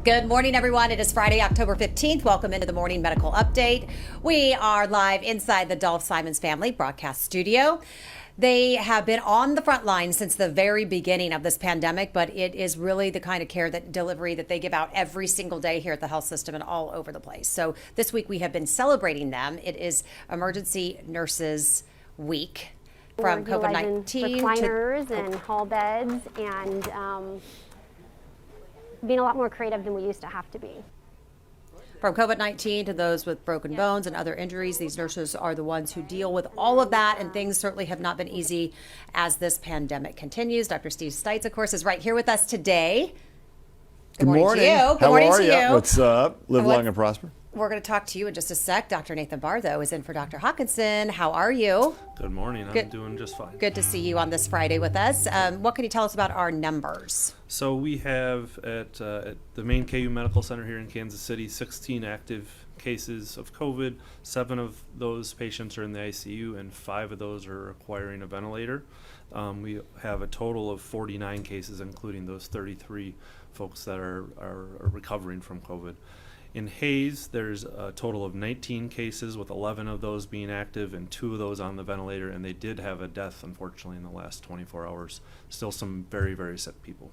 Good morning, everyone. It is Friday, October 15th. Welcome into the Morning Medical Update. We are live inside the Dolph Simons Family Broadcast Studio. They have been on the front line since the very beginning of this pandemic, but it is really the kind of care that delivery that they give out every single day here at the health system and all over the place. So this week we have been celebrating them. It is Emergency Nurses Week from COVID-19 recliners and hall beds and being a lot more creative than we used to have to be. From COVID-19 to those with broken bones and other injuries, these nurses are the ones who deal with all of that, and things certainly have not been easy as this pandemic continues. Dr. Steve Stites, of course, is right here with us today. Good morning to you. Good morning to you. What's up? Live long and prosper. We're going to talk to you in just a sec. Dr. Nathan Bahr, though, is in for Dr. Hawkinson. How are you? Good morning. I'm doing just fine. Good to see you on this Friday with us. What can you tell us about our numbers? So we have at the main KU Medical Center here in Kansas City 16 active cases of COVID. 7 of those patients are in the ICU and 5 of those are requiring a ventilator. We have a total of 49 cases, including those 33 folks that are recovering from COVID. In Hays, there's a total of 19 cases, with 11 of those being active and 2 of those on the ventilator, and they did have a death, unfortunately, in the last 24 hours. Still some very, very sick people.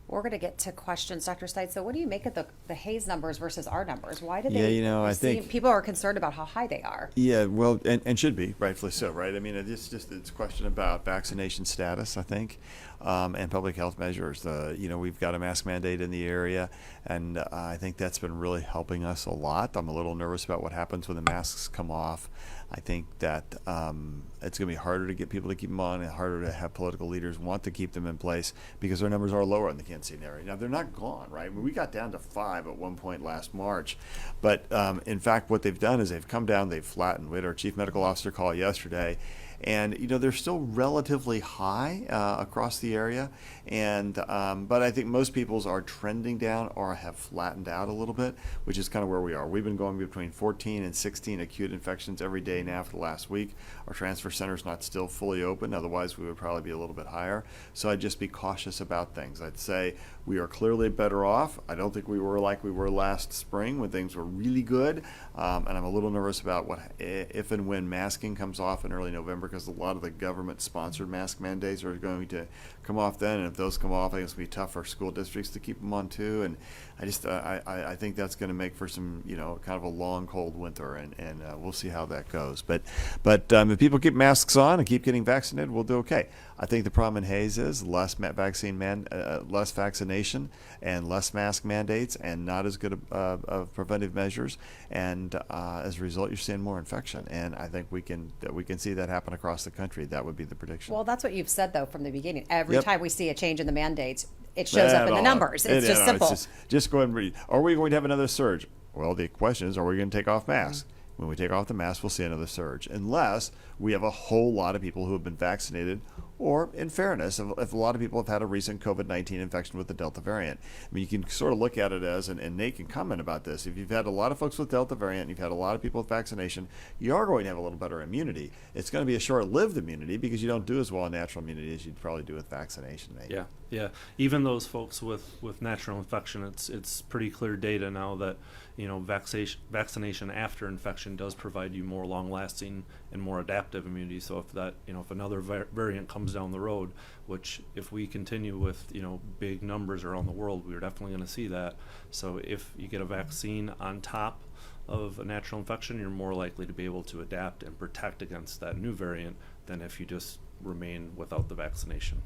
We're going to get to questions, Dr. Stites. So what do you make of the Hays numbers versus our numbers? Why do they I think people are concerned about how high they are? Yeah, well, and should be, rightfully so, right? I mean, it's a question about vaccination status, I think, and public health measures. We've got a mask mandate in the area, and I think that's been really helping us a lot. I'm a little nervous about what happens when the masks come off. I think that it's going to be harder to get people to keep them on and harder to have political leaders want to keep them in place because our numbers are lower in the Kansas City area. Now, they're not gone, right? I mean, we got down to 5 at one point last March. But in fact, what they've done is they've come down, they've flattened. We had our chief medical officer call yesterday. And they're still relatively high across the area, but I think most people's are trending down or have flattened out a little bit, which is kind of where we are. We've been going between 14 and 16 acute infections every day now for the last week. Our transfer center's not still fully open, otherwise we would probably be a little bit higher. So I'd just be cautious about things. I'd say we are clearly better off. I don't think we were like we were last spring when things were really good, and I'm a little nervous about what if and when masking comes off in early November, because a lot of the government-sponsored mask mandates are going to come off then, and if those come off, I think it's going to be tough for school districts to keep them on too. And I think that's going to make for some kind of a long, cold winter, and we'll see how that goes. But if people keep masks on and keep getting vaccinated, we'll do okay. I think the problem in Hays is less less vaccination and less mask mandates, and not as good of preventive measures, and as a result, you're seeing more infection. And I think we can see that happen across the country. That would be the prediction. Well, that's what you've said though from the beginning. Every time we see a change in the mandates, it shows up in the numbers. It's just simple. It's just go ahead and read. Are we going to have another surge? Well, the question is, are we going to take off masks? When we take off the mask, we'll see another surge, unless we have a whole lot of people who have been vaccinated, or, in fairness, if a lot of people have had a recent COVID-19 infection with the Delta variant. I mean, you can sort of look at it as, and Nate can comment about this, if you've had a lot of folks with Delta variant and you've had a lot of people with vaccination, you are going to have a little better immunity. It's going to be a short-lived immunity because you don't do as well in natural immunity as you'd probably do with vaccination, Nate. Yeah. Even those folks with natural infection, it's pretty clear data now that vaccination after infection does provide you more long-lasting and more adaptive immunity. So if another variant comes down the road, which if we continue with big numbers around the world, we're definitely going to see that. So if you get a vaccine on top of a natural infection, you're more likely to be able to adapt and protect against that new variant than if you just remain without the vaccination.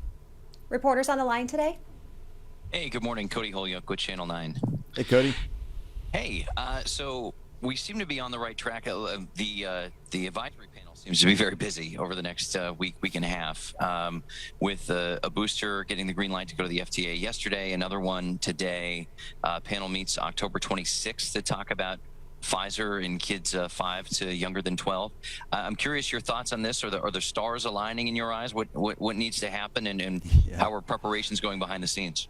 Reporters on the line today? Hey, good morning. Cody Holyoke with Channel 9. Hey, Cody. Hey, so we seem to be on the right track. The advisory panel seems to be very busy over the next week and a half, with a booster getting the green light to go to the FDA yesterday, another one today. Panel meets October 26th to talk about Pfizer in kids 5 to younger than 12. I'm curious your thoughts on this. Are the stars aligning in your eyes? What needs to happen, and how are preparations going behind the scenes?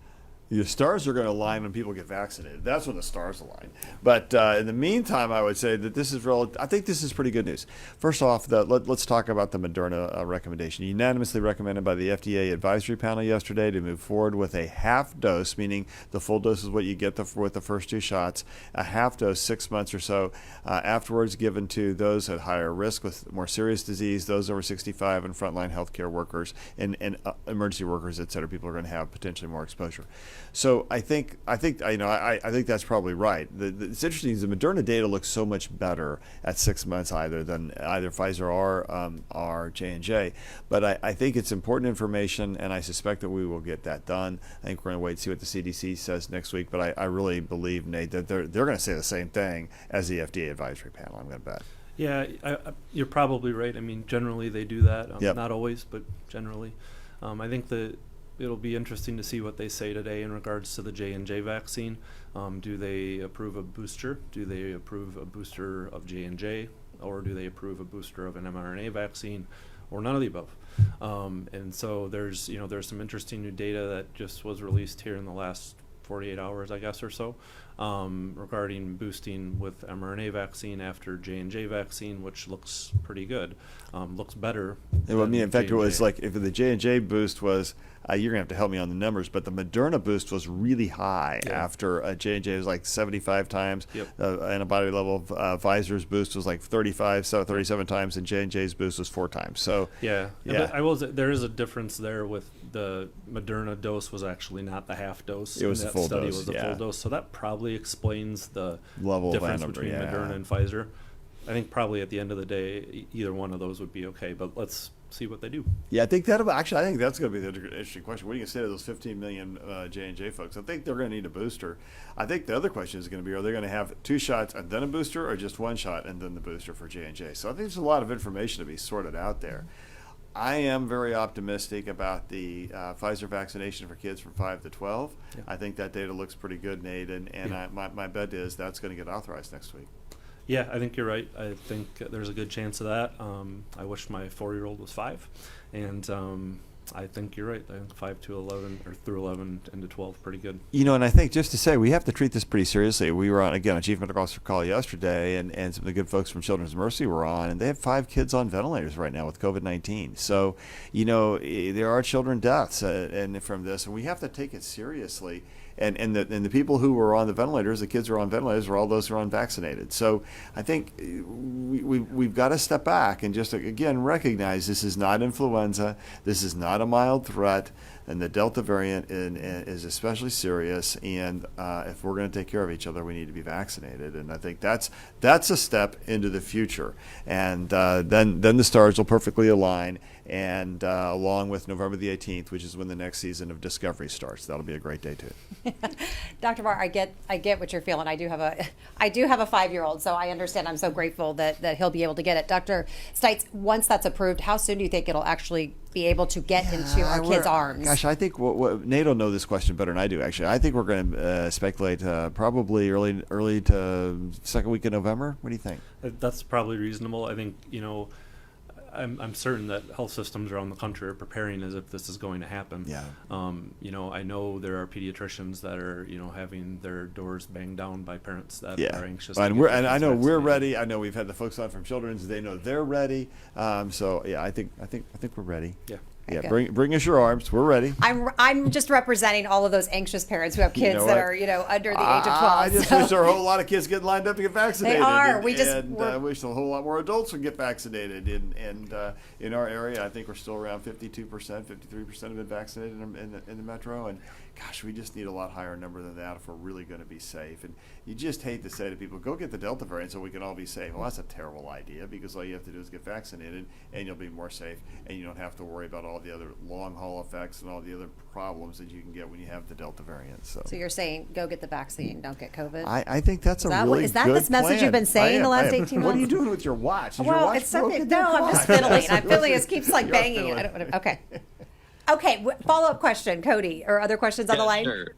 The stars are going to align when people get vaccinated. That's when the stars align. But in the meantime, I would say that this is I think this is pretty good news. First off, let's talk about the Moderna recommendation. Unanimously recommended by the FDA advisory panel yesterday to move forward with a half dose, meaning the full dose is what you get with the first 2 shots, a half dose 6 months or so afterwards, given to those at higher risk with more serious disease, those over 65, and frontline healthcare workers and emergency workers, et cetera. People are going to have potentially more exposure. So I think that's probably right. It's interesting is the Moderna data looks so much better at 6 months than either Pfizer or J&J. But I think it's important information, and I suspect that we will get that done. I think we're going to wait and see what the CDC says next week. But I really believe, Nate, that they're going to say the same thing as the FDA advisory panel. I'm going to bet. Yeah, you're probably right. I mean, generally they do that. Yep. Not always, but generally. I think that it'll be interesting to see what they say today in regards to the J&J vaccine. Do they approve a booster? Do they approve a booster of J&J? Or do they approve a booster of an mRNA vaccine? Or none of the above? And so there's some interesting new data that just was released here in the last 48 hours, I guess, or so, regarding boosting with mRNA vaccine after J&J vaccine, which looks pretty good, looks better. Well, I mean, in fact, J&J. it was like if the J&J boost was, you're going to have to help me on the numbers, but the Moderna boost was really high after J&J was like 75 times. Yep. Antibody level of Pfizer's boost was like 37 times, and J&J's boost was 4 times. So yeah. But there is a difference there with the Moderna dose was actually not the half dose. It was the full study dose. Was the full dose. So that probably explains the level difference of between Moderna and Pfizer. I think probably at the end of the day, either one of those would be okay. But let's see what they do. Yeah, I think that's going to be the interesting question. What do you say to those 15 million J&J folks? I think they're going to need a booster. I think the other question is going to be, are they going to have 2 shots and then a booster, or just 1 shot and then the booster for J&J? So I think there's a lot of information to be sorted out there. I am very optimistic about the Pfizer vaccination for kids from 5 to 12. Yeah. I think that data looks pretty good, Nate, and my bet is that's going to get authorized next week. Yeah, I think you're right. I think there's a good chance of that. I wish my 4-year-old was 5, and I think you're right. I think 5 to 11 or through 11 into 12, pretty good. And I think just to say, we have to treat this pretty seriously. We were on, again, a chief medical officer call yesterday, and some of the good folks from Children's Mercy were on, and they have 5 kids on ventilators right now with COVID-19. So, there are children deaths and from this, and we have to take it seriously. And the people who were on the ventilators, the kids who are on ventilators, were all those who are unvaccinated. So I think we've got to step back and just, again, recognize this is not influenza. This is not a mild threat. And the Delta variant is especially serious. And if we're going to take care of each other, we need to be vaccinated. And I think that's a step into the future. And then the stars will perfectly align. And along with November the 18th, which is when the next season of Discovery starts, that'll be a great day too. Dr. Bahr, I get what you're feeling. I do have a 5-year-old, so I understand. I'm so grateful that he'll be able to get it. Dr. Stites, once that's approved, how soon do you think it'll actually be able to get into our kids' arms? Gosh, I think Nate will know this question better than I do. Actually, I think we're going to speculate probably early to second week of November. What do you think? That's probably reasonable. I think I'm certain that health systems around the country are preparing as if this is going to happen. Yeah. I know there are pediatricians that are, having their doors banged down by parents that are anxious. And I know we're ready. I know we've had the folks on from Children's. They know they're ready. So yeah, I think we're ready. Yeah. Yeah, bring us your arms. We're ready. I'm just representing all of those anxious parents who have kids that are under the age of 12. I just wish there were a whole lot of kids getting lined up to get vaccinated. They are. I wish a whole lot more adults would get vaccinated. And in our area, I think we're still around 52%, 53% have been vaccinated in the metro. And gosh, we just need a lot higher number than that if we're really going to be safe. And you just hate to say to people, go get the Delta variant so we can all be safe. Well, that's a terrible idea, because all you have to do is get vaccinated and you'll be more safe, and you don't have to worry about all the other long haul effects and all the other problems that you can get when you have the Delta variant. So you're saying go get the vaccine, don't get COVID? I think that's a really is that good this message plan. you've been saying the last 18 months? What are you doing with your watch? Is your watch it's broken? something. No, I'm just fiddling. I'm fiddling. It keeps You're banging. fiddling. I don't want to. Okay. Okay. Follow-up question, Cody, or other questions on the line? Sure.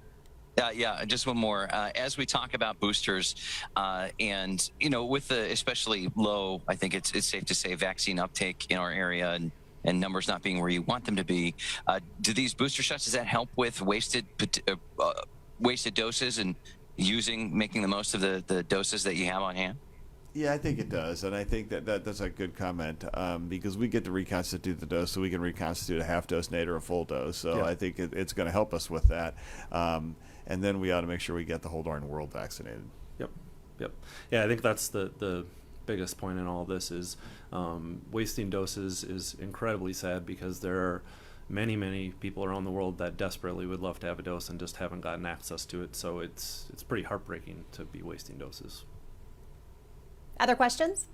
Yeah, just one more. As we talk about boosters, and with the especially low, I think it's safe to say vaccine uptake in our area, and and numbers not being where you want them to be. Do these booster shots, does that help with wasted doses and making the most of the doses that you have on hand? Yeah, I think it does, and I think that's a good comment because we get to reconstitute the dose, so we can reconstitute a half dose nade or a full dose. So Yeah. I think it's going to help us with that, and then we ought to make sure we get the whole darn world vaccinated. Yep. Yeah, I think that's the biggest point in all this is wasting doses is incredibly sad because there are many people around the world that desperately would love to have a dose and just haven't gotten access to it. So it's pretty heartbreaking to be wasting doses. Other questions?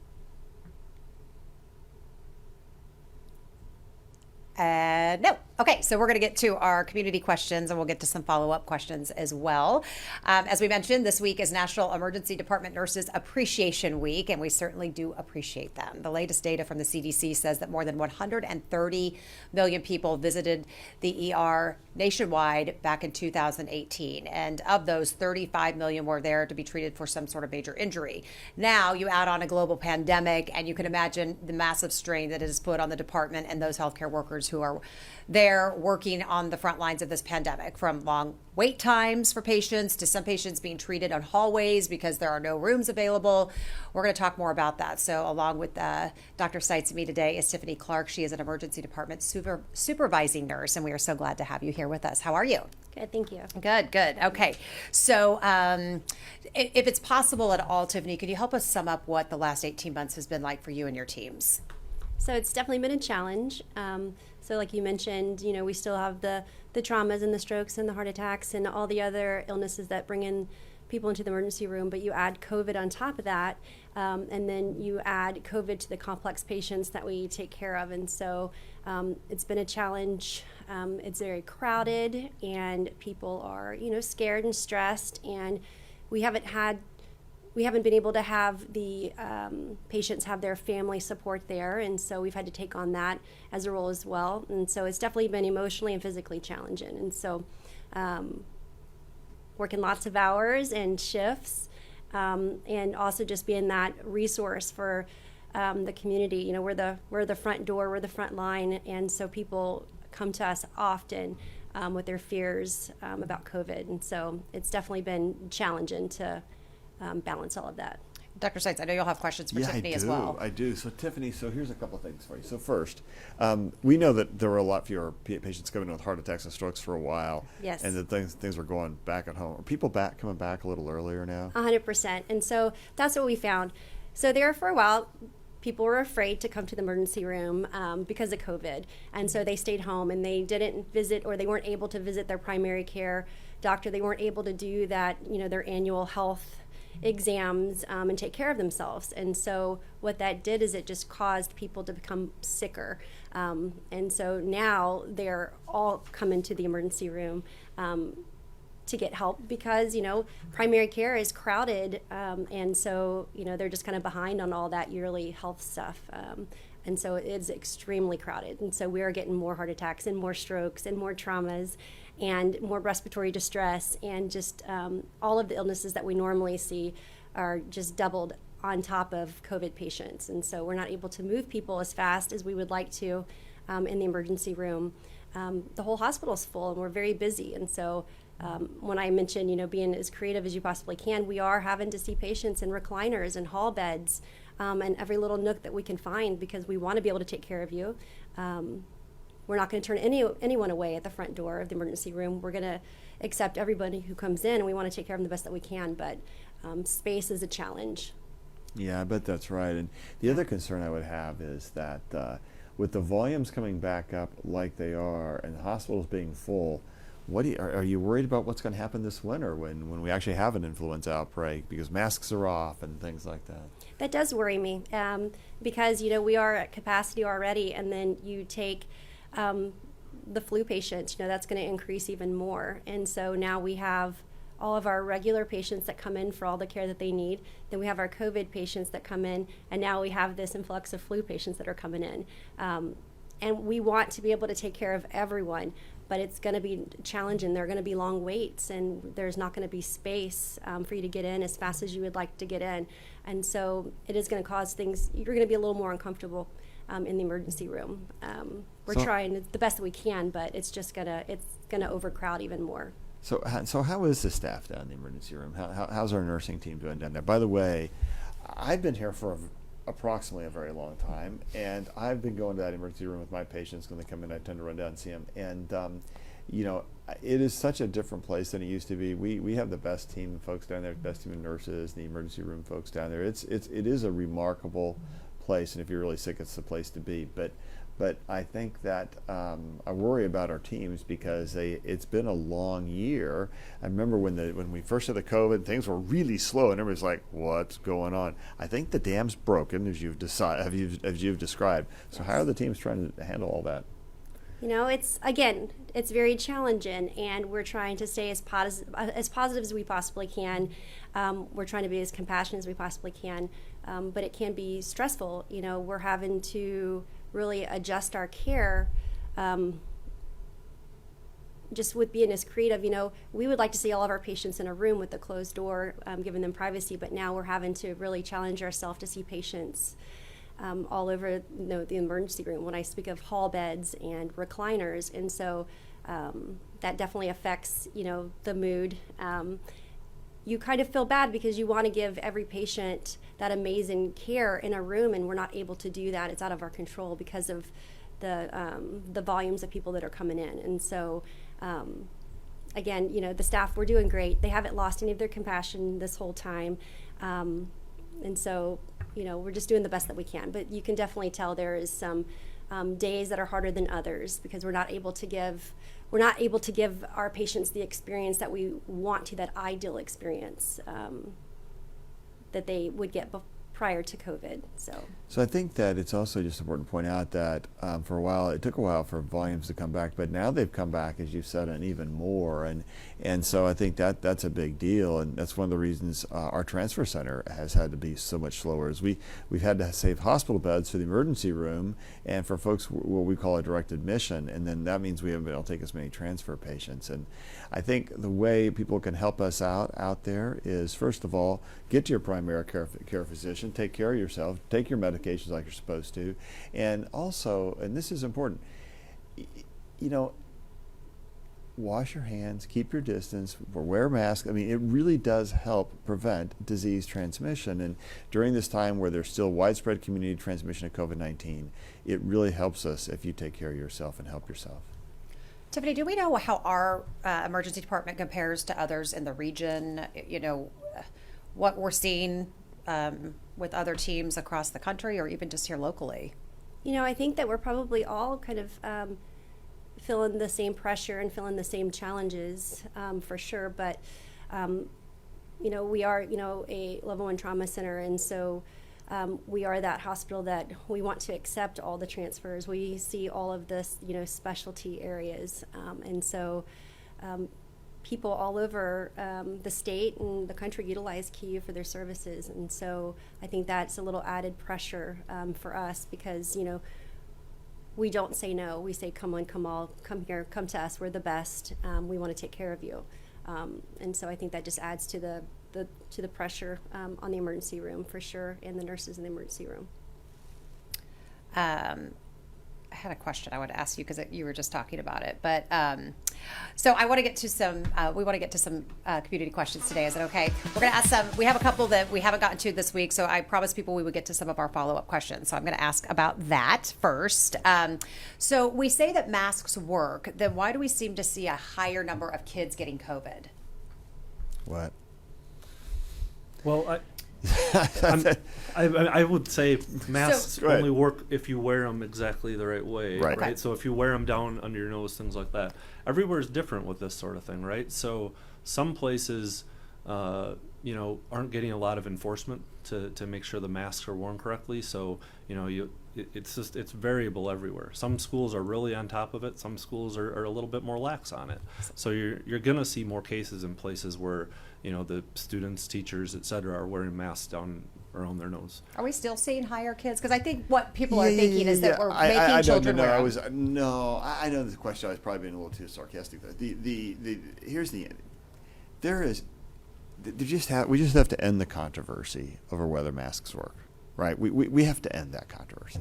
No. Okay, so we're going to get to our community questions, and we'll get to some follow-up questions as well. As we mentioned, this week is National Emergency Department Nurses Appreciation Week, and we certainly do appreciate them. The latest data from the CDC says that more than 130 million people visited the ER nationwide back in 2018, and of those, 35 million were there to be treated for some sort of major injury. Now, you add on a global pandemic, and you can imagine the massive strain that it has put on the department and those healthcare workers who are there working on the front lines of this pandemic, from long wait times for patients to some patients being treated on hallways because there are no rooms available. We're going to talk more about that. So along with Dr. Stites and me today is Tiffany Clark. She is an emergency department supervising nurse, and we are so glad to have you here with us. How are you? Good, thank you. Good. Okay. So if it's possible at all, Tiffany, could you help us sum up what the last 18 months has been like for you and your teams? So it's definitely been a challenge. So like you mentioned, we still have the traumas and the strokes and the heart attacks and all the other illnesses that bring in people into the emergency room, but you add COVID on top of that, and then you add COVID to the complex patients that we take care of. And so it's been a challenge. It's very crowded, and people are, scared and stressed, and we haven't been able to have the patients have their family support there, and so we've had to take on that as a role as well. And so it's definitely been emotionally and physically challenging. And so working lots of hours and shifts, and also just being that resource for the community. We're the front door, we're the front line, and so people come to us often with their fears about COVID. And so it's definitely been challenging to balance all of that. Dr. Stites, I know you'll have questions for Tiffany as well. I do. So Tiffany, here's a couple of things for you. So first, we know that there were a lot fewer patients coming in with heart attacks and strokes for a while. Yes. And that things were going back at home. Are people coming back a little earlier now? 100%. And so that's what we found. So there for a while, people were afraid to come to the emergency room because of COVID. And so they stayed home, and they didn't visit, or they weren't able to visit their primary care doctor. They weren't able to do that, their annual health exams and take care of themselves. And so what that did is it just caused people to become sicker. And so now they're all coming to the emergency room to get help because, primary care is crowded. And so, they're just kind of behind on all that yearly health stuff. And so it's extremely crowded. And so we are getting more heart attacks and more strokes and more traumas and more respiratory distress, and just all of the illnesses that we normally see are just doubled on top of COVID patients. And so we're not able to move people as fast as we would like to in the emergency room. The whole hospital is full, and we're very busy. And so when I mentioned, being as creative as you possibly can, we are having to see patients in recliners and hall beds and every little nook that we can find, because we want to be able to take care of you. We're not going to turn anyone away at the front door of the emergency room. We're going to accept everybody who comes in, and we want to take care of them the best that we can. But space is a challenge. Yeah, I bet that's right. And the other concern I would have is that with the volumes coming back up like they are, and the hospitals being full, are you worried about what's going to happen this winter when we actually have an influenza outbreak, because masks are off and things like that? That does worry me because, we are at capacity already, and then you take the flu patients, that's going to increase even more. And so now we have all of our regular patients that come in for all the care that they need. Then we have our COVID patients that come in, and now we have this influx of flu patients that are coming in. And we want to be able to take care of everyone, but it's going to be challenging. There are going to be long waits, and there's not going to be space for you to get in as fast as you would like to get in. And so it is going to cause things, you're going to be a little more uncomfortable in the emergency room. We're So- trying the best that we can, but it's gonna overcrowd even more. So how is the staff down in the emergency room? How's our nursing team doing down there? By the way, I've been here for approximately a very long time, and I've been going to that emergency room with my patients when they come in. I tend to run down and see them, and it is such a different place than it used to be. We have the best team of folks down there, the best team of nurses, the emergency room folks down there. It is a remarkable place, and if you're really sick, it's the place to be. But I think that I worry about our teams because it's been a long year. I remember when we first had the COVID, things were really slow, and everybody's like, "What's going on?" I think the dam's broken, as you've described. So how are the teams trying to handle all that? It's very challenging, and we're trying to stay as positive as we possibly can. We're trying to be as compassionate as we possibly can, but it can be stressful. We're having to really adjust our care, just with being as creative. We would like to see all of our patients in a room with a closed door, giving them privacy, but now we're having to really challenge ourselves to see patients all over the emergency room. When I speak of hall beds and recliners, and so that definitely affects the mood. You kind of feel bad because you want to give every patient that amazing care in a room, and we're not able to do that. It's out of our control because of the volumes of people that are coming in. And so again, the staff, we're doing great. They haven't lost any of their compassion this whole time. And so we're just doing the best that we can. But you can definitely tell there is some days that are harder than others because we're not able to give our patients the experience that we want to, that ideal experience that they would get prior to COVID. So I think that it's also just important to point out that for a while, it took a while for volumes to come back, but now they've come back, as you've said, and even more. And so I think that's a big deal, and that's one of the reasons our transfer center has had to be so much slower. Is we've had to save hospital beds for the emergency room and for folks what we call a direct admission, and then that means we haven't been able to take as many transfer patients. And I think the way people can help us out there is, first of all, get to your primary care physician, take care of yourself, take your medications like you're supposed to, and also, and this is important, wash your hands, keep your distance, wear masks. I mean, it really does help prevent disease transmission. And during this time where there's still widespread community transmission of COVID-19, it really helps us if you take care of yourself and help yourself. Tiffany, do we know how our emergency department compares to others in the region? What we're seeing with other teams across the country or even just here locally? I think that we're probably all kind of feeling the same pressure and feeling the same challenges for sure. But, we are, a level 1 trauma center. And so we are that hospital that we want to accept all the transfers. We see all of this, specialty areas. And so people all over the state and the country utilize KU for their services. And so I think that's a little added pressure for us because, we don't say no. We say, come on, come all, come here, come to us. We're the best. We want to take care of you. And so I think that just adds to the pressure on the emergency room for sure, and the nurses in the emergency room. I had a question I wanted to ask you because you were just talking about it, but so I want to get to some. We want to get to some community questions today. Is it okay? We're going to ask some. We have a couple that we haven't gotten to this week, so I promised people we would get to some of our follow-up questions. So I'm going to ask about that first. So we say that masks work. Then why do we seem to see a higher number of kids getting COVID? What? Well, I would say masks only work if you wear them exactly the right way, right? Okay. So if you wear them down under your nose, things like that. Everywhere is different with this sort of thing, right? So some places, aren't getting a lot of enforcement to make sure the masks are worn correctly. So, it's variable everywhere. Some schools are really on top of it. Some schools are a little bit more lax on it. So you're going to see more cases in places where, the students, teachers, et cetera, are wearing masks down around their nose. Are we still seeing higher kids? Because I think what people are thinking is that we're making children wear them. I know the question. I was probably being a little too sarcastic there. Here's the end. We just have to end the controversy over whether masks work, right? We have to end that controversy.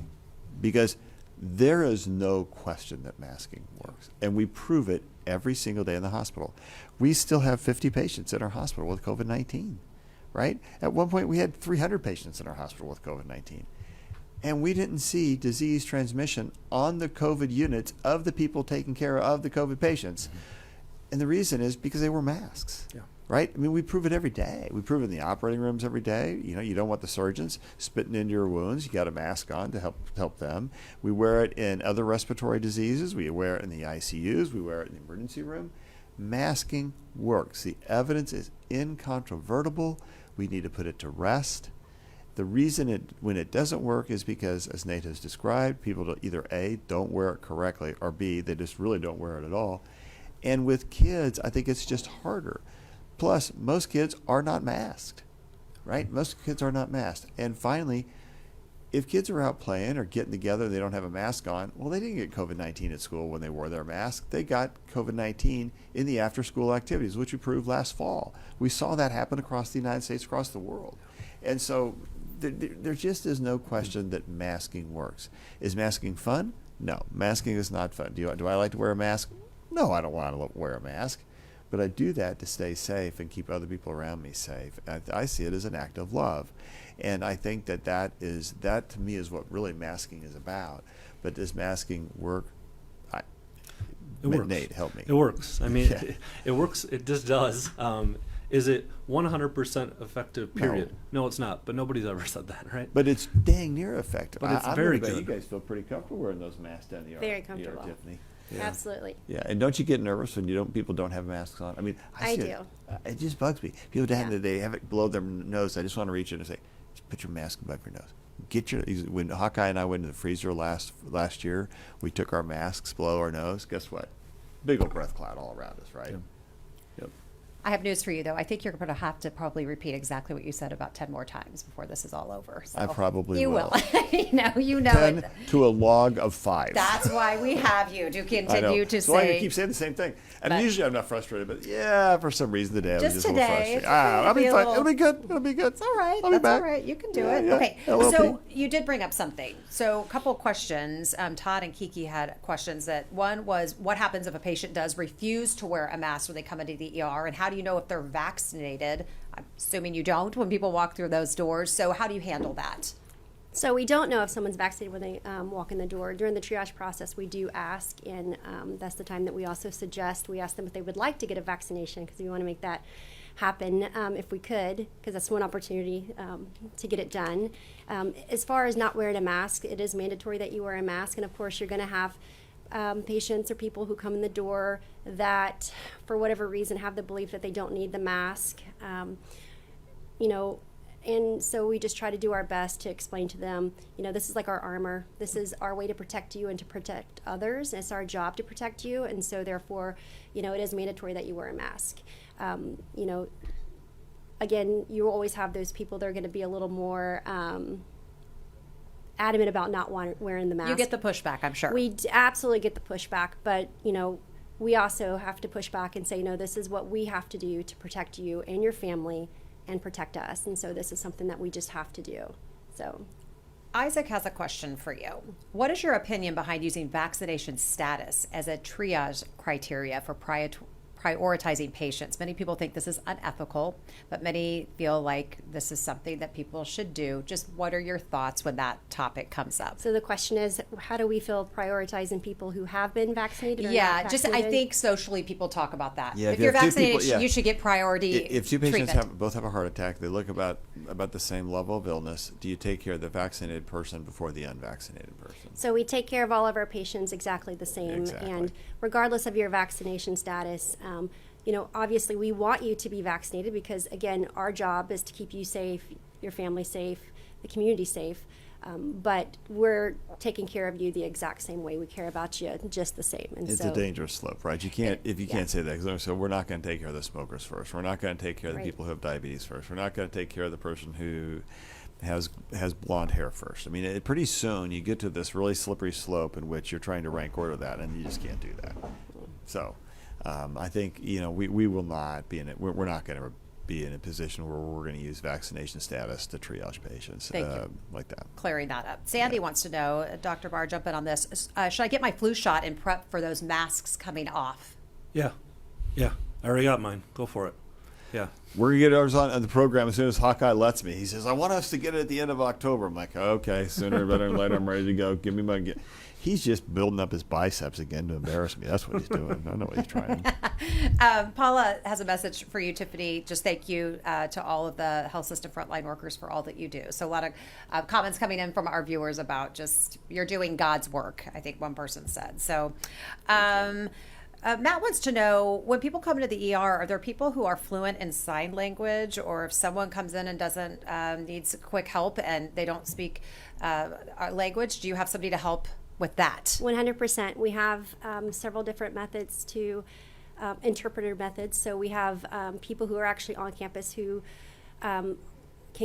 because there is no question that masking works, and we prove it every single day in the hospital. We still have 50 patients in our hospital with COVID-19, right? At one point, we had 300 patients in our hospital with COVID-19. And we didn't see disease transmission on the COVID units of the people taking care of the COVID patients. And the reason is because they wore masks, right? I mean, we prove it every day. We prove it in the operating rooms every day. You know, you don't want the surgeons spitting into your wounds. You got a mask on to help them. We wear it in other respiratory diseases. We wear it in the ICUs. We wear it in the emergency room. Masking works. The evidence is incontrovertible. We need to put it to rest. The reason when it doesn't work is because, as Nate has described, people either A, don't wear it correctly, or B, they just really don't wear it at all. And with kids, I think it's just harder. Plus, most kids are not masked, right? Most kids are not masked. And finally, if kids are out playing or getting together and they don't have a mask on, well, they didn't get COVID-19 at school when they wore their mask. They got COVID-19 in the after-school activities, which we proved last fall. We saw that happen across the United States, across the world. And so there just is no question that masking works. Is masking fun? No, masking is not fun. Do I like to wear a mask? No, I don't want to wear a mask. But I do that to stay safe and keep other people around me safe. I see it as an act of love. And I think that to me is what really masking is about. But does masking work? It works. Nate, help me. It works. I mean, it works. It just does. Is it 100% effective, period? No, it's not. But nobody's ever said that, right? But it's dang near effective. But it's very good. You guys feel pretty comfortable wearing those masks down the ER. Very comfortable. Tiffany. Yeah. Absolutely. Yeah, and don't you get nervous when people don't have masks on? I mean, I do. It just bugs me. People they have it below their nose. I just want to reach in and say, just put your mask above your nose. When Hawkeye and I went to the freezer last year, we took our masks below our nose. Guess what? Big old breath cloud all around us, right? Yep. I have news for you, though. I think you're going to have to probably repeat exactly what you said about 10 more times before this is all over. So I probably you will. You know 10 it. to a log of 5. That's why we have you to continue to so say. I keep saying the same thing. And But- usually I'm not frustrated, but yeah, for some reason today I was Just just a little today, frustrated. it's okay. I'll be Be a fine. little- It'll be good. It'll be good. It's all right. I'll be That's back. all right. You can do Yeah, it. yeah. Okay. LLP. So you did bring up something. So a couple of questions. Todd and Kiki had questions. That one was, what happens if a patient does refuse to wear a mask when they come into the ER, and how do you know if they're vaccinated? I'm assuming you don't when people walk through those doors. So how do you handle that? So we don't know if someone's vaccinated when they walk in the door. During the triage process, we do ask, and that's the time that we also suggest. We ask them if they would like to get a vaccination, because we want to make that happen if we could, because that's one opportunity to get it done. As far as not wearing a mask, it is mandatory that you wear a mask, and of course you're going to have patients or people who come in the door that, for whatever reason, have the belief that they don't need the mask. And so we just try to do our best to explain to them, this is like our armor. This is our way to protect you and to protect others. And it's our job to protect you. And so therefore, it is mandatory that you wear a mask. Again, you always have those people that are going to be a little more adamant about not wearing the mask. You get the pushback, I'm sure. We absolutely get the pushback, but, we also have to push back and say, no, this is what we have to do to protect you and your family and protect us. And so this is something that we just have to do. So Isaac has a question for you. What is your opinion behind using vaccination status as a triage criteria for prioritizing patients? Many people think this is unethical, but many feel like this is something that people should do. Just what are your thoughts when that topic comes up? So the question is, how do we feel prioritizing people who have been vaccinated or Yeah, not just I vaccinated? think socially people talk about that. Yeah, if if you you're have two vaccinated, people- yeah. you should get priority If two patients treatment. both have a heart attack, they look about the same level of illness. Do you take care of the vaccinated person before the unvaccinated person? So we take care of all of our patients exactly the same. Exactly. And regardless of your vaccination status, obviously we want you to be vaccinated because, again, our job is to keep you safe, your family safe, the community safe. But we're taking care of you the exact same way. We care about you just the same. And It's so a dangerous slope, right? You can't can't say that, 'cause so we're not going to take care of the smokers first. We're not going to take care of the Right. people who have diabetes first. We're not going to take care of the person who has blonde hair first. I mean, pretty soon you get to this really slippery slope in which you're trying to rank order that, and you just can't do that. So I think we will not be in it. We're not going to be in a position where we're going to use vaccination status to triage patients Thank you. like that. Clearing that up. Sandy wants to know, Dr. Bahr, jump in on this. Should I get my flu shot and prep for those masks coming off? Yeah. I already got mine. Go for it. Yeah. We're going to get ours on the program as soon as Hawkeye lets me. He says, I want us to get it at the end of October. I'm like, okay, sooner, better, and later. I'm ready to go. Give me my... He's just building up his biceps again to embarrass me. That's what he's doing. I know what he's trying. Paula has a message for you, Tiffany. Just thank you to all of the health system frontline workers for all that you do. So a lot of comments coming in from our viewers about just you're doing God's work, I think one person said. So Matt wants to know, when people come into the ER, are there people who are fluent in sign language, or if someone comes in and doesn't needs quick help and they don't speak our language, do you have somebody to help with that? 100%. We have several different methods to interpreter methods. So we have people who are actually on campus who can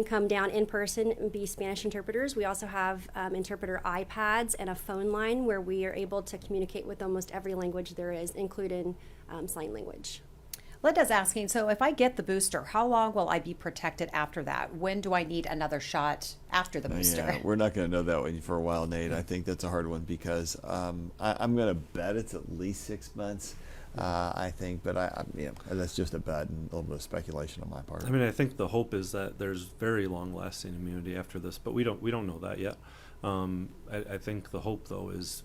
come down in person and be Spanish interpreters. We also have interpreter iPads and a phone line where we are able to communicate with almost every language there is, including sign language. Linda's asking, so if I get the booster, how long will I be protected after that? When do I need another shot after the booster? Yeah, we're not going to know that one for a while, Nate. I think that's a hard one because I'm going to bet it's at least 6 months. I think, but that's just a bet and a little bit of speculation on my part. I mean, I think the hope is that there's very long-lasting immunity after this, but we don't know that yet. I think the hope, though, is,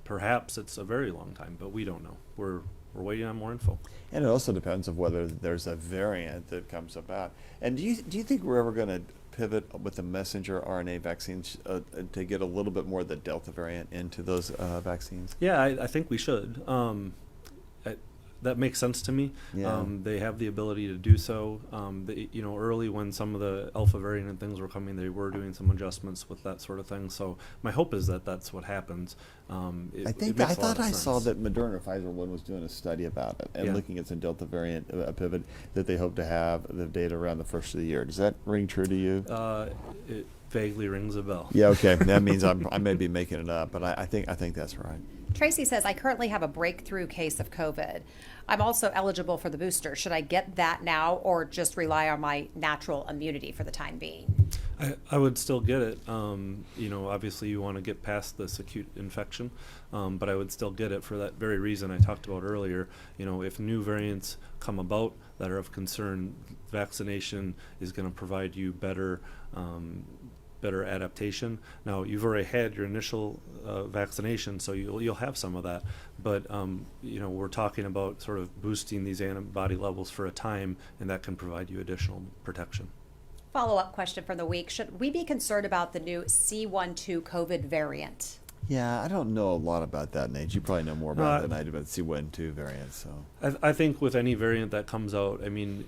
perhaps it's a very long time, but we don't know. We're waiting on more info. And it also depends on whether there's a variant that comes about. And do you think we're ever going to pivot with the messenger RNA vaccines to get a little bit more of the Delta variant into those vaccines? Yeah, I think we should. That makes sense to me. Yeah. They have the ability to do so. Early when some of the alpha variant and things were coming, they were doing some adjustments with that sort of thing. So my hope is that that's what happens. I thought I saw that Moderna or Pfizer one was doing a study about it and looking at some Delta variant pivot that they hope to have the data around the first of the year. Does that ring true to you? It vaguely rings a bell. Yeah, okay. That means I may be making it up, but I think that's right. Tracy says, I currently have a breakthrough case of COVID. I'm also eligible for the booster. Should I get that now or just rely on my natural immunity for the time being? I would still get it. Obviously you want to get past this acute infection, but I would still get it for that very reason I talked about earlier. If new variants come about that are of concern, vaccination is going to provide you better adaptation. Now, you've already had your initial vaccination, so you'll have some of that. But we're talking about sort of boosting these antibody levels for a time, and that can provide you additional protection. Follow-up question from the week. Should we be concerned about the new C.1.2 COVID variant? Yeah, I don't know a lot about that, Nate. You probably know more about that than I do about the C.1.2 variant. So I think with any variant that comes out, I mean,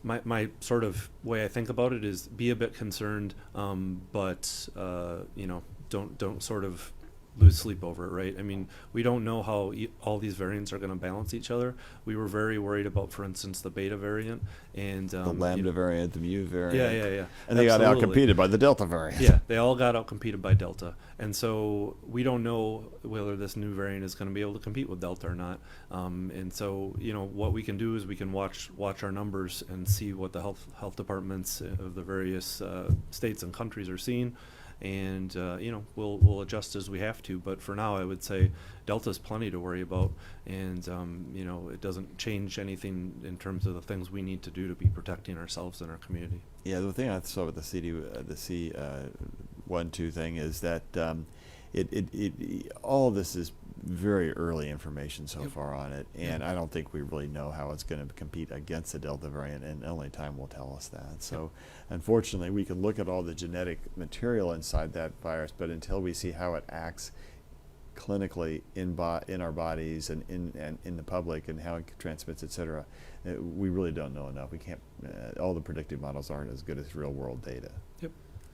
my sort of way I think about it is be a bit concerned, but don't sort of lose sleep over it, right? I mean, we don't know how all these variants are going to balance each other. We were very worried about, for instance, the beta variant and the Lambda variant, the Mu variant. Yeah. And they got outcompeted by the Delta variant. Yeah, they all got outcompeted by Delta. And so we don't know whether this new variant is going to be able to compete with Delta or not. And so, what we can do is we can watch our numbers and see what the health departments of the various states and countries are seeing. And we'll adjust as we have to, but for now I would say Delta's plenty to worry about, and it doesn't change anything in terms of the things we need to do to be protecting ourselves and our community. Yeah, the thing I saw with the C.1.2 thing is that all of this is very early information so far on it, and I don't think we really know how it's going to compete against the Delta variant, and only time will tell us that. So unfortunately, we can look at all the genetic material inside that virus, but until we see how it acts clinically in our bodies and in the public and how it transmits, etc., we really don't know enough. We can't. All the predictive models aren't as good as real world data. Yep.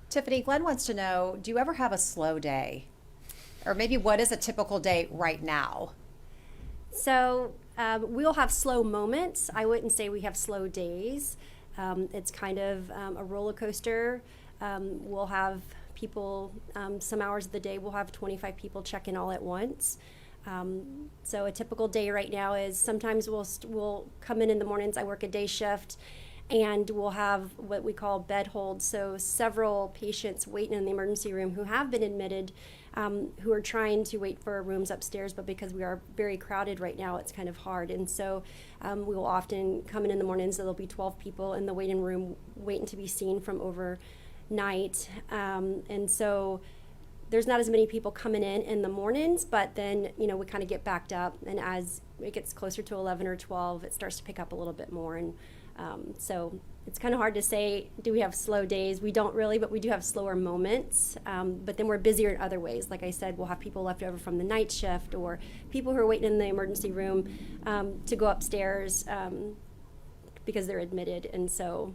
Tiffany, Glenn wants to know, do you ever have a slow day? Or maybe what is a typical day right now? So we'll have slow moments. I wouldn't say we have slow days. It's kind of a roller coaster. We'll have people, some hours of the day, we'll have 25 people check in all at once. So a typical day right now is sometimes we'll come in the mornings. I work a day shift, and we'll have what we call bed hold. So several patients waiting in the emergency room who have been admitted, who are trying to wait for rooms upstairs, but because we are very crowded right now, it's kind of hard. And so we will often come in the mornings. So there'll be 12 people in the waiting room waiting to be seen from overnight. And so there's not as many people coming in the mornings, but then, we kind of get backed up. And as it gets closer to 11 or 12, it starts to pick up a little bit more. And so it's kind of hard to say, do we have slow days? We don't really, but we do have slower moments. But then we're busier in other ways. Like I said, we'll have people left over from the night shift, or people who are waiting in the emergency room to go upstairs because they're admitted. And so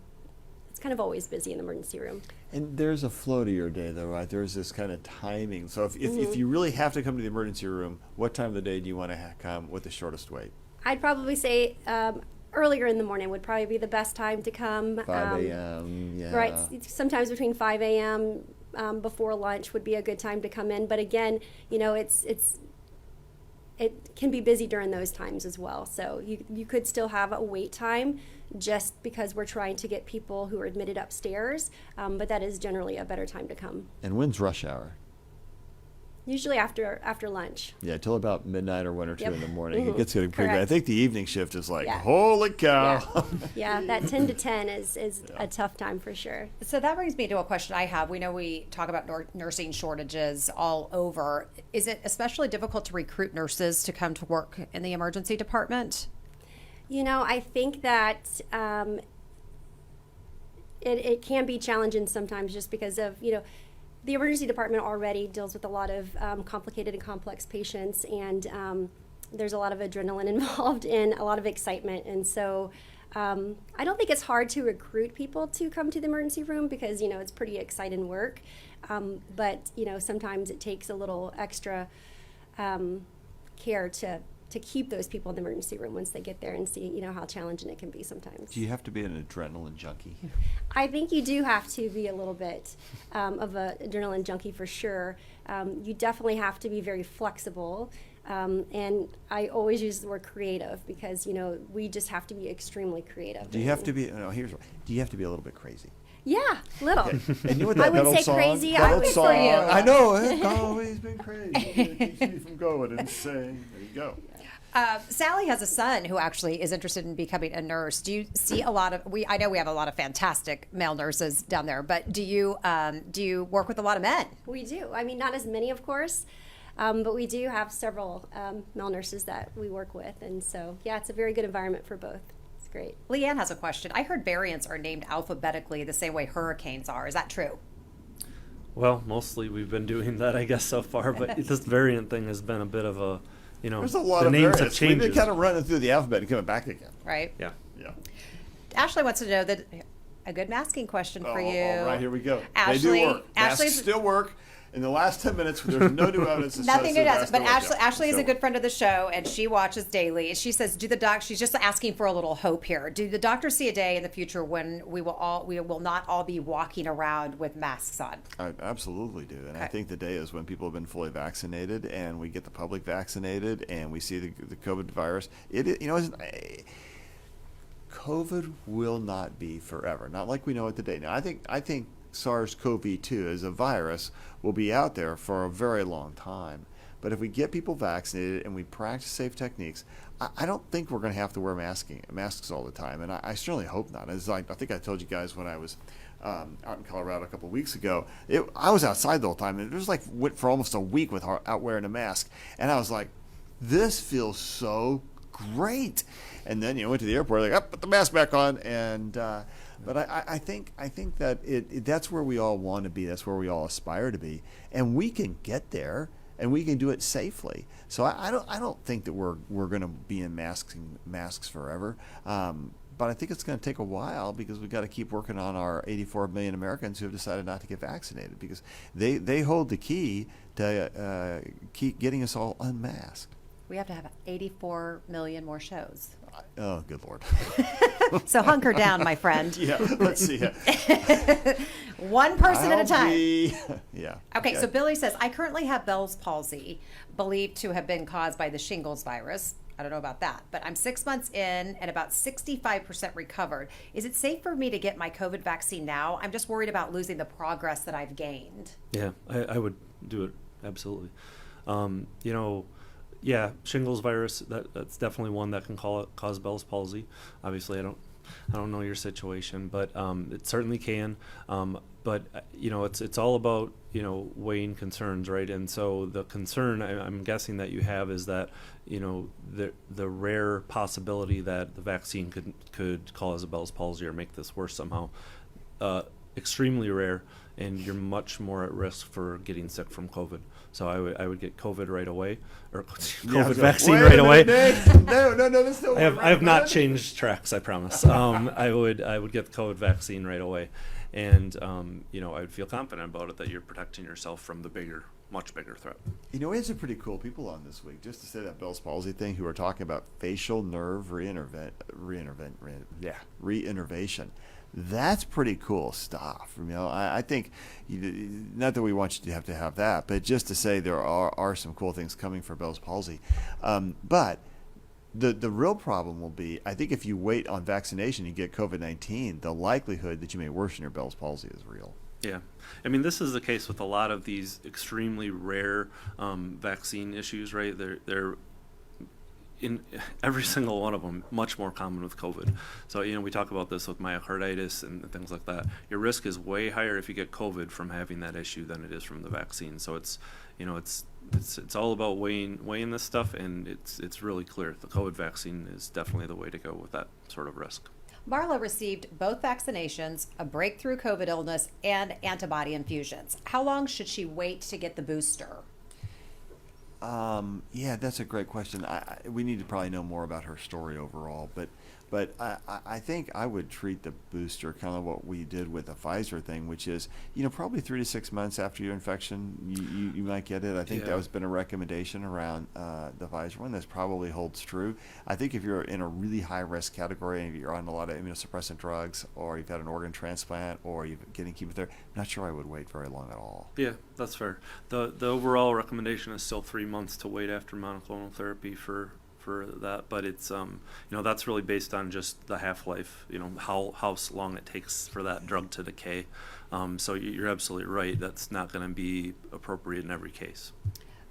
it's kind of always busy in the emergency room. And there's a flow to your day, though, right? There's this kind of timing. So if you really have to come to the emergency room, what time of the day do you want to come with the shortest wait? I'd probably say earlier in the morning would probably be the best time to come. 5 a.m., yeah. Right. Sometimes between 5 a.m. Before lunch would be a good time to come in. But again, it can be busy during those times as well. So you could still have a wait time just because we're trying to get people who are admitted upstairs. But that is generally a better time to come. And when's rush hour? Usually after lunch. Yeah, till about midnight or 1 or 2 in the morning. Mm-hmm. It gets getting pretty bad. I Correct. think the evening shift is like, Yeah. holy cow. Yeah, that 10 to 10 is a tough time for sure. So that brings me to a question I have. We know we talk about nursing shortages all over. Is it especially difficult to recruit nurses to come to work in the emergency department? I think that it can be challenging sometimes just because of, the emergency department already deals with a lot of complicated and complex patients, and there's a lot of adrenaline involved and a lot of excitement. And so I don't think it's hard to recruit people to come to the emergency room because, it's pretty exciting work. But, sometimes it takes a little extra care to keep those people in the emergency room once they get there and see, how challenging it can be sometimes. Do you have to be an adrenaline junkie? I think you do have to be a little bit of an adrenaline junkie for sure. You definitely have to be very flexible. And I always use the word creative because, we just have to be extremely creative. Do you have to be, do you have to be a little bit crazy? Yeah, little. And you know what that I would old say song? crazy. That I old would song. say you. I know, it's always been crazy. It keeps me from going insane. There you go. Sally has a son who actually is interested in becoming a nurse. Do you see a lot of I know we have a lot of fantastic male nurses down there, but do you work with a lot of men? We do. I mean, not as many, of course, but we do have several male nurses that we work with, and so it's a very good environment for both. It's great. Leanne has a question. I heard variants are named alphabetically the same way hurricanes are. Is that true? Well, mostly we've been doing that, I guess, so far. But this variant thing has been a bit of a, There's a lot the of names have variants. We've been changed. kind of running through the alphabet and coming back again. Right. Yeah. Yeah. Ashley wants to know that a good masking question for you. All right, here we go. Ashley, they do work. Masks Ashley's still work. In the last 10 minutes, there's no new evidence. Nothing new does. But Ashley Ashley is a good friend of the show, and she watches daily. She says, she's just asking for a little hope here. Do the doctors see a day in the future when we will not all be walking around with masks on? I absolutely do. And I Okay. think the day is when people have been fully vaccinated and we get the public vaccinated and we see the COVID virus. COVID will not be forever. Not like we know it today. Now, I think SARS-CoV-2 as a virus will be out there for a very long time. But if we get people vaccinated and we practice safe techniques, I don't think we're going to have to wear masks all the time. And I certainly hope not. It's like, I think I told you guys when I was out in Colorado a couple of weeks ago, I was outside the whole time. And it was like went for almost a week without wearing a mask. And I was like, this feels so great. And then went to the airport, like, put the mask back on. And but I think that that's where we all want to be. That's where we all aspire to be, and we can get there, and we can do it safely. So I don't think that we're going to be in masks forever. But I think it's going to take a while because we've got to keep working on our 84 million Americans who have decided not to get vaccinated because they hold the key to keep getting us all unmasked. We have to have 84 million more shows. Oh, good Lord. So hunker down, my friend. Yeah, let's see. One person at a time. Yeah. Okay, so Billy says, I currently have Bell's palsy, believed to have been caused by the shingles virus. I don't know about that, but I'm 6 months in and about 65% recovered. Is it safe for me to get my COVID vaccine now? I'm just worried about losing the progress that I've gained. Yeah, I would do it, absolutely. Yeah, shingles virus, that's definitely one that can cause Bell's palsy. Obviously, I don't know your situation, but it certainly can. But it's all about weighing concerns, right? And so the concern I'm guessing that you have is that the rare possibility that the vaccine could cause a Bell's palsy or make this worse somehow, extremely rare, and you're much more at risk for getting sick from COVID. So I would get COVID right away, or COVID vaccine right away. No, that's still. I have not changed tracks, I promise. I would get the COVID vaccine right away, and I would feel confident about it that you're protecting yourself from the much bigger threat. We had some pretty cool people on this week, just to say that Bell's palsy thing, who are talking about facial nerve reinnervation. That's pretty cool stuff. I think, not that we want you to have that, but just to say there are some cool things coming for Bell's palsy. But the real problem will be, I think if you wait on vaccination, you get COVID-19, the likelihood that you may worsen your Bell's palsy is real. Yeah. I mean, this is the case with a lot of these extremely rare vaccine issues, right? They're in every single one of them, much more common with COVID. So, we talk about this with myocarditis and things like that. Your risk is way higher if you get COVID from having that issue than it is from the vaccine. So it's all about weighing this stuff, and it's really clear. The COVID vaccine is definitely the way to go with that sort of risk. Marla received both vaccinations, a breakthrough COVID illness, and antibody infusions. How long should she wait to get the booster? Yeah, that's a great question. We need to probably know more about her story overall, but I think I would treat the booster kind of what we did with the Pfizer thing, which is, probably 3 to 6 months after your infection, you might get it. I think that has been a recommendation around the Pfizer one. That probably holds true. I think if you're in a really high risk category and you're on a lot of immunosuppressant drugs, or you've had an organ transplant, or you're getting chemotherapy, I'm not sure I would wait very long at all. Yeah, that's fair. The overall recommendation is still 3 months to wait after monoclonal therapy for that, but it's that's really based on just the half-life, how long it takes for that drug to decay. So you're absolutely right, that's not going to be appropriate in every case.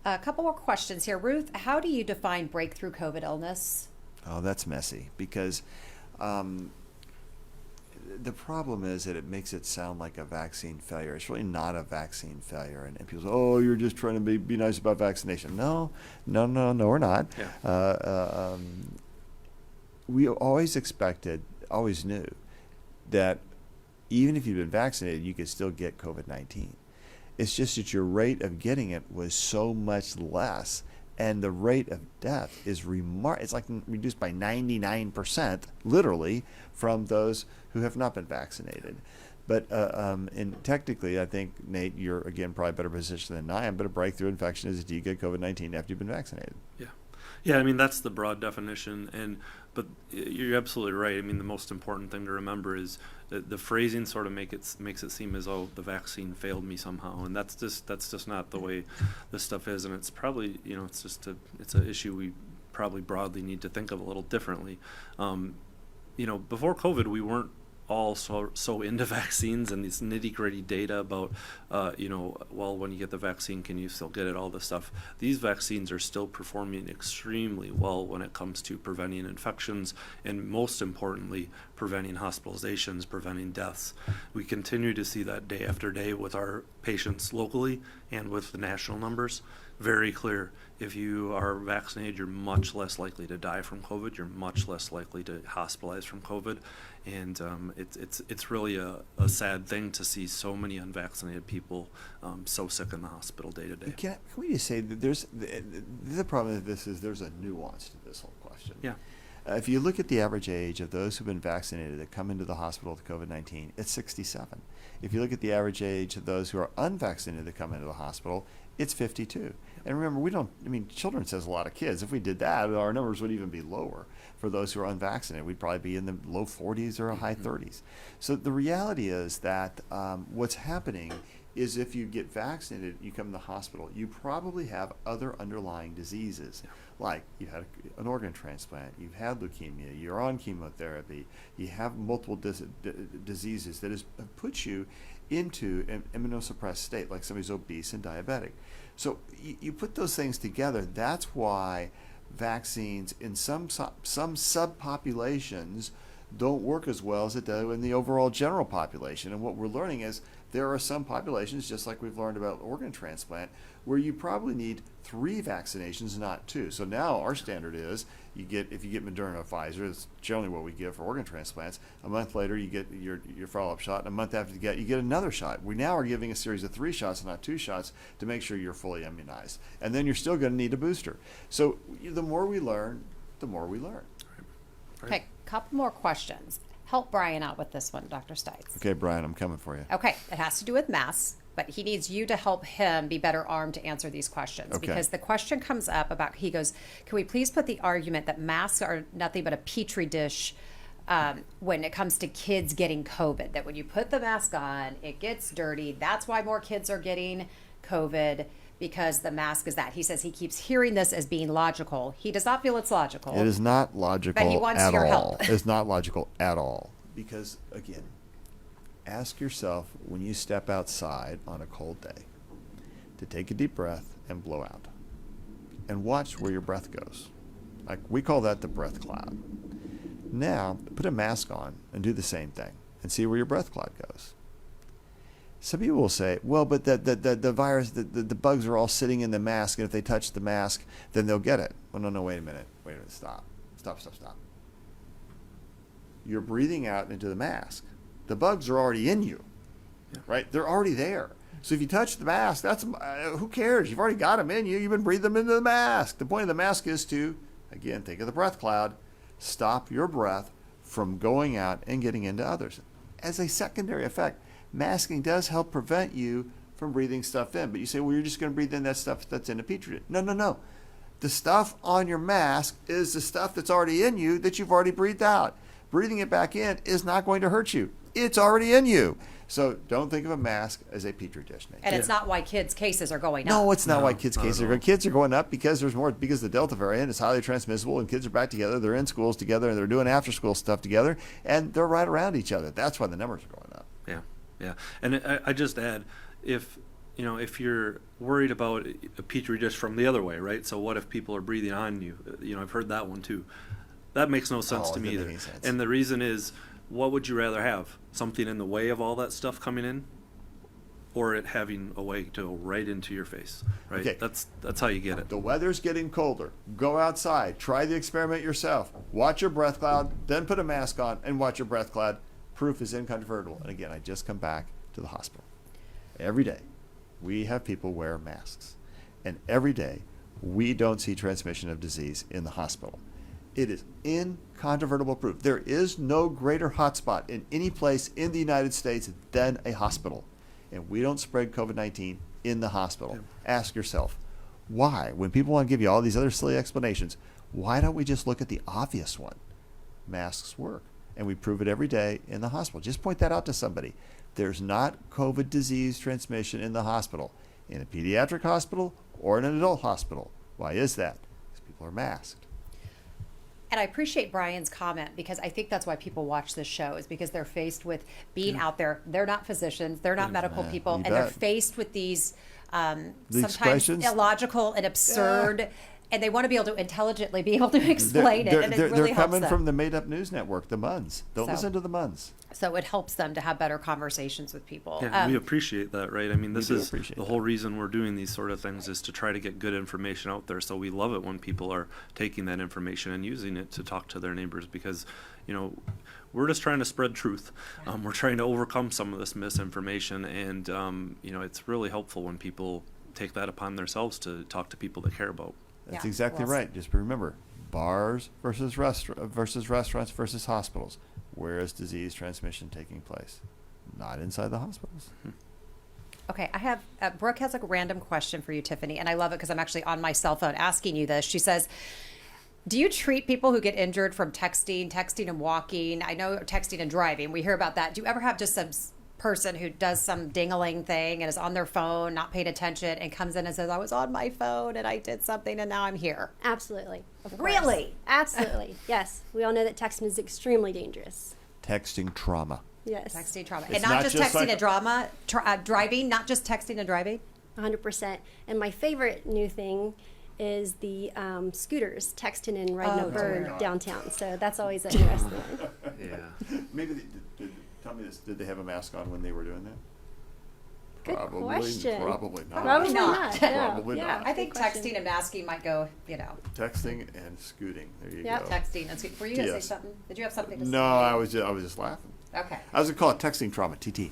A couple more questions here. Ruth, how do you define breakthrough COVID illness? Oh, that's messy, because the problem is that it makes it sound like a vaccine failure. It's really not a vaccine failure. And people say, oh, you're just trying to be nice about vaccination. No, we're not. Yeah. We always knew that even if you've been vaccinated, you could still get COVID-19. It's just that your rate of getting it was so much less, and the rate of death is it's like reduced by 99%, literally, from those who have not been vaccinated. But and technically, I think, Nate, you're, again, probably better positioned than I am, but a breakthrough infection is, do you get COVID-19 after you've been vaccinated? Yeah, I mean, that's the broad definition, but you're absolutely right. I mean, the most important thing to remember is that the phrasing sort of makes it seem as though the vaccine failed me somehow, and that's just not the way this stuff is, and it's probably, it's an issue we probably broadly need to think of a little differently. Before COVID, we weren't all so into vaccines and these nitty-gritty data about, when you get the vaccine, can you still get it, all this stuff. These vaccines are still performing extremely well when it comes to preventing infections and, most importantly, preventing hospitalizations, preventing deaths. We continue to see that day after day with our patients locally and with the national numbers. Very clear. If you are vaccinated, you're much less likely to die from COVID. You're much less likely to hospitalize from COVID, and it's really a sad thing to see so many unvaccinated people so sick in the hospital day to day. Can we just say that the problem with this is there's a nuance to this whole question. Yeah. If you look at the average age of those who've been vaccinated that come into the hospital with COVID-19, it's 67. If you look at the average age of those who are unvaccinated that come into the hospital, it's 52. And remember, children says a lot of kids. If we did that, our numbers would even be lower. For those who are unvaccinated, we'd probably be in the low 40s or high 30s. So the reality is that what's happening is if you get vaccinated, you come to the hospital, you probably have other underlying diseases. Like you had an organ transplant, you've had leukemia, you're on chemotherapy, you have multiple diseases that has put you into an immunosuppressed state, like somebody's obese and diabetic. So you put those things together, that's why vaccines in some subpopulations don't work as well as it does in the overall general population. And what we're learning is there are some populations, just like we've learned about organ transplant, where you probably need 3 vaccinations, not 2. So now our standard is if you get Moderna or Pfizer, it's generally what we give for organ transplants. A month later, you get your follow-up shot, and a month after you get another shot. We now are giving a series of 3 shots, not 2 shots, to make sure you're fully immunized. And then you're still going to need a booster. So the more we learn, the more we learn. Okay, couple more questions. Help Brian out with this one, Dr. Stites. Okay, Brian, I'm coming for you. Okay, it has to do with masks, but he needs you to help him be better armed to answer these questions. Okay. Because the question comes up about, he goes, can we please put the argument that masks are nothing but a petri dish when it comes to kids getting COVID? That when you put the mask on, it gets dirty. That's why more kids are getting COVID, because the mask is that. He says he keeps hearing this as being logical. He does not feel it's logical. It is not logical But he wants at your all. help. It's not logical at all. Because, again, ask yourself when you step outside on a cold day to take a deep breath and blow out. And watch where your breath goes. Like, we call that the breath cloud. Now, put a mask on and do the same thing and see where your breath cloud goes. Some people will say, well, but the virus, the bugs are all sitting in the mask, and if they touch the mask, then they'll get it. Well, no, wait a minute. Stop. You're breathing out into the mask. The bugs are already in you, right? They're already there. So if you touch the mask, who cares? You've already got them in you. You've been breathing them into the mask. The point of the mask is to, again, think of the breath cloud, stop your breath from going out and getting into others. As a secondary effect, masking does help prevent you from breathing stuff in. But you say, well, you're just going to breathe in that stuff that's in a petri dish. No. The stuff on your mask is the stuff that's already in you that you've already breathed out. Breathing it back in is not going to hurt you. It's already in you. So don't think of a mask as a petri dish, Nate. And it's not why kids' cases are going up. No, it's not why kids' cases are going up. Kids are going up because because the Delta variant is highly transmissible, and kids are back together. They're in schools together, and they're doing after-school stuff together, and they're right around each other. That's why the numbers are going up. Yeah. And I just add, if you're worried about a petri dish from the other way, right? So what if people are breathing on you? I've heard that one too. That makes no sense to me either. And the reason is, what would you rather have? Something in the way of all that stuff coming in, or it having a way to go right into your face, right? Okay. That's how you get it. The weather's getting colder. Go outside. Try the experiment yourself. Watch your breath cloud, then put a mask on and watch your breath cloud. Proof is incontrovertible. And again, I just come back to the hospital. Every day, we have people wear masks. And every day, we don't see transmission of disease in the hospital. It is incontrovertible proof. There is no greater hotspot in any place in the United States than a hospital. And we don't spread COVID-19 in the hospital. Yeah. Ask yourself, why? When people want to give you all these other silly explanations, why don't we just look at the obvious one? Masks work. And we prove it every day in the hospital. Just point that out to somebody. There's not COVID disease transmission in the hospital, in a pediatric hospital or in an adult hospital. Why is that? Because people are masked. And I appreciate Brian's comment, because I think that's why people watch this show, is because they're faced with being out there. They're not physicians. They're not medical people. And they're faced with these sometimes illogical and absurd, and they want to be able to intelligently be able to explain it. And it really helps them. They're coming from the made-up news network, the MUNs. Don't listen to the MUNs. So it helps them to have better conversations with people. Yeah, we appreciate that, right? I mean, this is the whole reason we're doing these sort of things, is to try to get good information out there. So we love it when people are taking that information and using it to talk to their neighbors, because, we're just trying to spread truth. We're trying to overcome some of this misinformation, and, it's really helpful when people take that upon themselves to talk to people they care about. That's exactly right. Just remember, bars versus restaurants versus hospitals. Where is disease transmission taking place? Not inside the hospitals. Okay, I have, Brooke has a random question for you, Tiffany, and I love it because I'm actually on my cell phone asking you this. She says, do you treat people who get injured from texting and walking? I know texting and driving, we hear about that. Do you ever have just some person who does some ding-a-ling thing and is on their phone, not paying attention, and comes in and says, I was on my phone and I did something and now I'm here? Absolutely. Of course. Really? Absolutely. Yes. We all know that texting is extremely dangerous. Texting trauma. Yes. Texting trauma. It's And not just texting like- and drama, driving, not just texting and driving? 100%. And my favorite new thing is the scooters texting and riding a bird dear. downtown. So that's always interesting. Yeah. Maybe, tell me this, did they have a mask on when they were doing that? Good question. Probably not. Probably not. not. Yeah. Probably Yeah. not. I think Good question. texting and masking might go, Texting and scooting. There you Yeah. go. texting and were you going to say Yes. something? Did you have something to say? No, I was just laughing. Okay. I was gonna call it texting trauma, TT.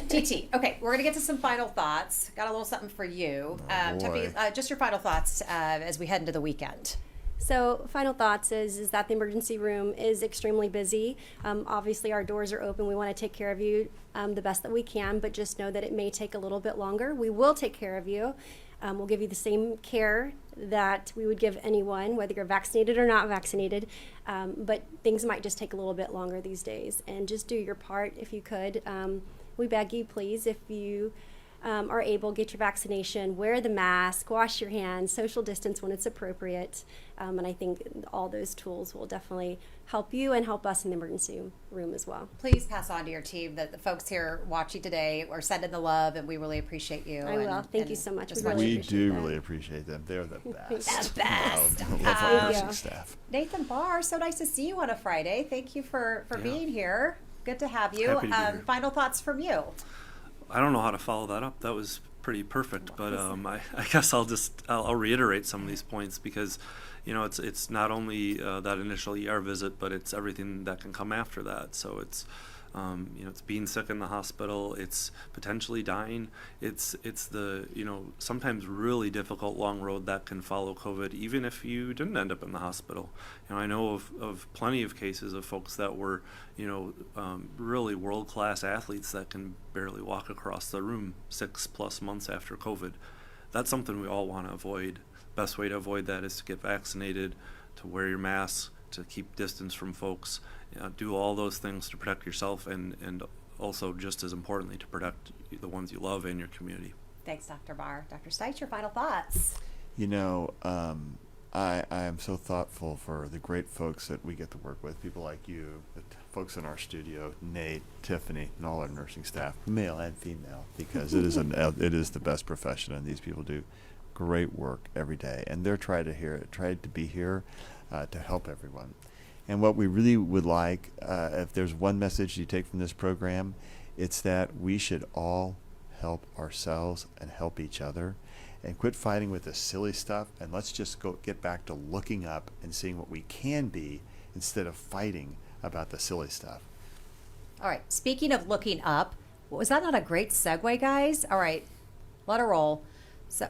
TT. Okay, we're going to get to some final thoughts. Got a little something for you. boy. Tiffany, just your final thoughts as we head into the weekend. So final thoughts is that the emergency room is extremely busy. Obviously our doors are open. We want to take care of you the best that we can, but just know that it may take a little bit longer. We will take care of you. We'll give you the same care that we would give anyone, whether you're vaccinated or not vaccinated. But things might just take a little bit longer these days. And just do your part if you could. We beg you, please, if you are able, get your vaccination, wear the mask, wash your hands, social distance when it's appropriate. And I think all those tools will definitely help you and help us in the emergency room as well. Please pass on to your team that the folks here watching today are sending the love, and we really appreciate you. I will. Thank you so much. just We want really you- We appreciate do that. really appreciate them. They're the best. The best. Love our Thank nursing you. staff. Nathan Bahr, so nice to see you on a Friday. Thank you for Yeah. being here. Good to have you. Happy to be here. Final thoughts from you. I don't know how to follow that up. That was pretty perfect, but I guess I'll reiterate some of these points because, it's not only that initial ER visit, but it's everything that can come after that. So it's it's being sick in the hospital, it's potentially dying, it's the sometimes really difficult long road that can follow COVID, even if you didn't end up in the hospital. I know of plenty of cases of folks that were really world-class athletes that can barely walk across the room 6+ months after COVID. That's something we all want to avoid. Best way to avoid that is to get vaccinated, to wear your mask, to keep distance from folks, do all those things to protect yourself and also, just as importantly, to protect the ones you love in your community. Thanks, Dr. Bahr. Dr. Stites, your final thoughts. I am so thoughtful for the great folks that we get to work with, people like you, the folks in our studio, Nate, Tiffany, and all our nursing staff, male and female, because it is the best profession, and these people do great work every day, and they're trying to be here to help everyone. And what we really would like, if there's one message you take from this program, it's that we should all help ourselves and help each other, and quit fighting with the silly stuff, and let's just get back to looking up and seeing what we can be instead of fighting about the silly stuff. All right. Speaking of looking up, was that not a great segue, guys? All right. Let her roll. So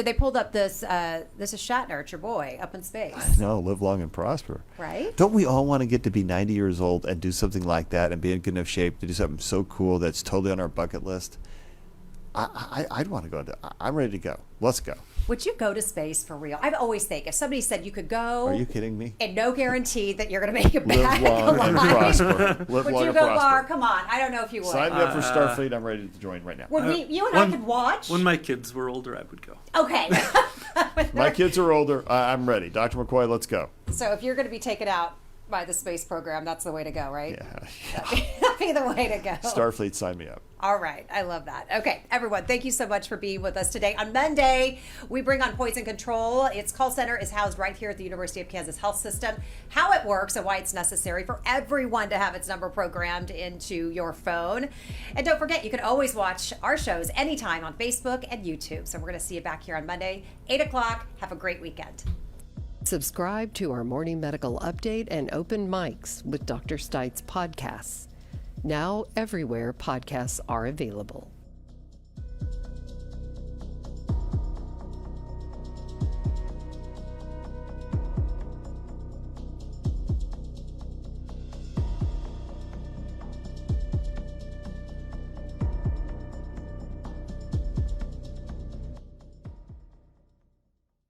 they pulled up this is Shatner, it's your boy, up in space. No, live long and prosper. Right? Don't we all want to get to be 90 years old and do something like that and be in good enough shape to do something so cool that's totally on our bucket list? I'd want to go. I'm ready to go. Let's go. Would you go to space for real? I always think if somebody said you could go, Are you kidding me? and no guarantee that you're going to make it Live back long and alive. prosper. Live Would long you and go, Bahr? prosper. Come on. I don't know if you would. Sign me up for Starfleet. I'm ready to join right now. Would you and I could watch? When my kids were older, I would go. Okay. My kids are older. I'm ready. Dr. McCoy, let's go. So if you're going to be taken out by the space program, that's the way to go, right? Yeah. That'd be the way to go. Starfleet, sign me up. All right. I love that. Okay, everyone, thank you so much for being with us today. On Monday, we bring on Poison Control. Its call center is housed right here at the University of Kansas Health System. How it works and why it's necessary for everyone to have its number programmed into your phone. And don't forget, you can always watch our shows anytime on Facebook and YouTube. So we're going to see you back here on Monday, 8 o'clock. Have a great weekend. Subscribe to our morning medical update and open mics with Dr. Stites podcasts. Now everywhere podcasts are available.